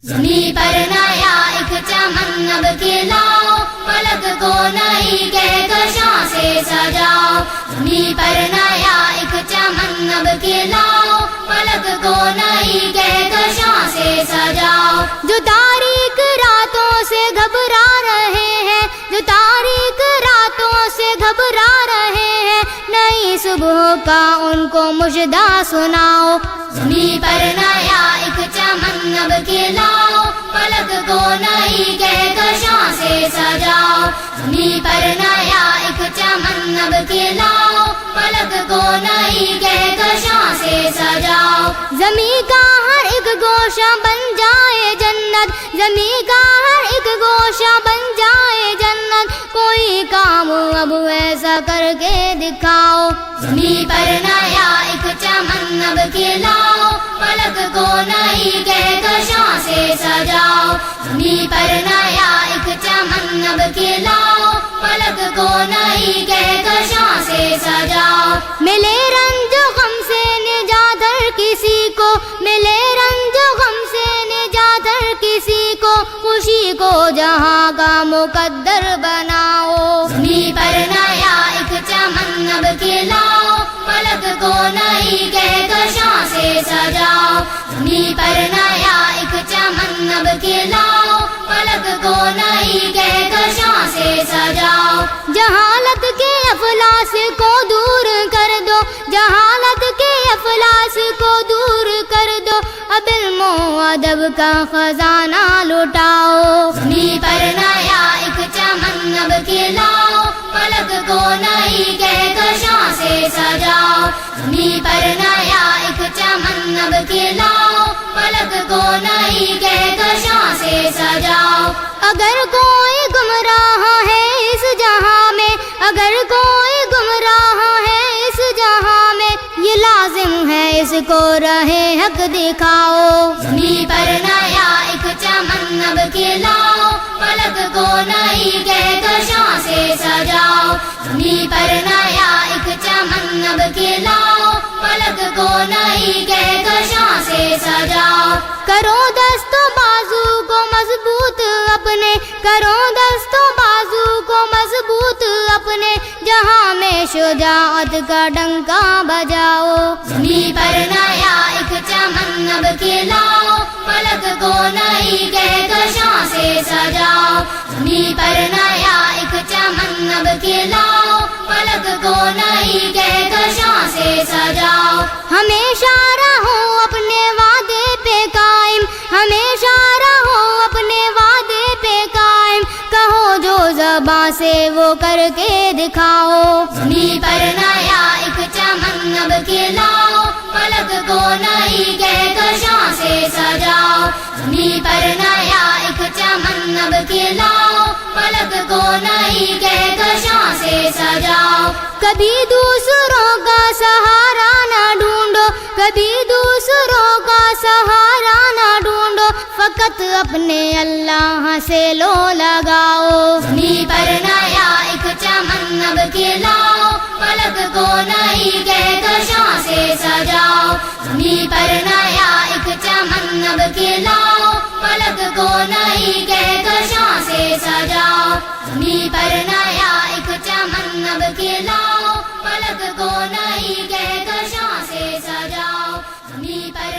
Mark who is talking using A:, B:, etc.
A: زمیں پر نیا ایک چمن اب کھلاؤ، فلک کو نئی کہکشاں سے سجاؤ۔ زمیں پر نیا ایک چمن اب کھلاؤ، فلک کو نئی کہکشاں سے سجاؤ۔ جو تاریک راتوں سے گھبرا رہے ہیں، جو تاریک راتوں سے گھبرا رہے ہیں، نئی صبح کا ان کو مژدہ سناؤ۔ زمیں پر نیا ایک چمن اب کھلاؤ، فلک کو نئی کہکشاں سے سجاؤ۔ زمیں پر نیا ایک چمن اب کھلاؤ، فلک کو نئی کہکشاں سے سجاؤ۔ زمیں کا ہر ایک گوشہ بن جائے جنت، زمیں کا ہر ایک گوشہ بن جائے جنت، کوئی کام اب ایسا کر کے دکھاؤ۔ زمیں پر نیا ایک چمن اب کھلاؤ، فلک کو نئی کہکشاں سے سجاؤ۔ زمیں پر نیا ایک چمن اب کھلاؤ، فلک کو نئی کہکشاں سے سجاؤ۔ ملے رنج و غم سے نجات ہر کسی کو، ملے رنج و غم سے نجات ہر کسی کو، خوشی کو جہاں کا مقدر بناؤ۔ زمیں پر نیا ایک چمن اب کھلاؤ، فلک کو نئی کہکشاں سے سجاؤ۔ زمیں پر نیا ایک چمن اب کھلاؤ، فلک کو نئی کہکشاں سے سجاؤ۔ جہالت کے افلاس کو دور کر دو، جہالت کے افلاس کو دور کر دو، اب علم و ادب کا خزانہ لٹاؤ۔ زمیں پر نیا ایک چمن اب کھلاؤ، فلک کو نئی کہکشاں سے سجاؤ۔ زمیں پر نیا ایک چمن اب کھلاؤ، فلک کو نئی کہکشاں سے سجاؤ۔ اگر کوئی گمراہ ہے اس جہاں میں، اگر کوئی گمراہ ہے اس جہاں میں، یہ لازم ہے اس کو راہ حق دکھاؤ۔ زمیں پر نیا ایک چمن اب کھلاؤ، فلک کو نئی کہکشاں سے سجاؤ۔ زمیں پر نیا ایک چمن اب کھلاؤ، فلک کو نئی کہکشاں سے سجاؤ۔ کرو دست و بازو کو مضبوط اپنے، کرو دست و بازو کو مضبوط اپنے، جہاں میں شجاعت کا ڈنکا بجاؤ۔ زمیں پر نیا ایک چمن اب کھلاؤ، فلک کو نئی کہکشاں سے سجاؤ۔ زمیں پر نیا ایک چمن اب کھلاؤ، فلک کو نئی کہکشاں سے سجاؤ۔ ہمیشہ رہو اپنے وعدے پہ قائم، ہمیشہ رہو اپنے وعدے پہ قائم، کہو جو زباں سے وہ کر کے دکھاؤ۔ زمیں پر نیا ایک چمن اب کھلاؤ، فلک کو نئی کہکشاں سے سجاؤ۔ زمیں پر نیا ایک چمن اب کھلاؤ، فلک کو نئی کہکشاں سے سجاؤ۔ کبھی دوسروں کا سہارا نہ ڈھونڈو، کبھی دوسروں کا سہارا نہ ڈھونڈو، فقط اپنے اللہ سے لو لگاؤ۔ زمیں پر نیا ایک چمن اب کھلاؤ، فلک کو نئی کہکشاں سے سجاؤ۔ زمیں پر نیا ایک چمن اب کھلاؤ، فلک کو نئی کہکشاں سے سجاؤ۔ زمیں پر نیا ایک چمن اب کھلاؤ، فلک کو نئی کہکشاں سے سجاؤ۔ زمیں پر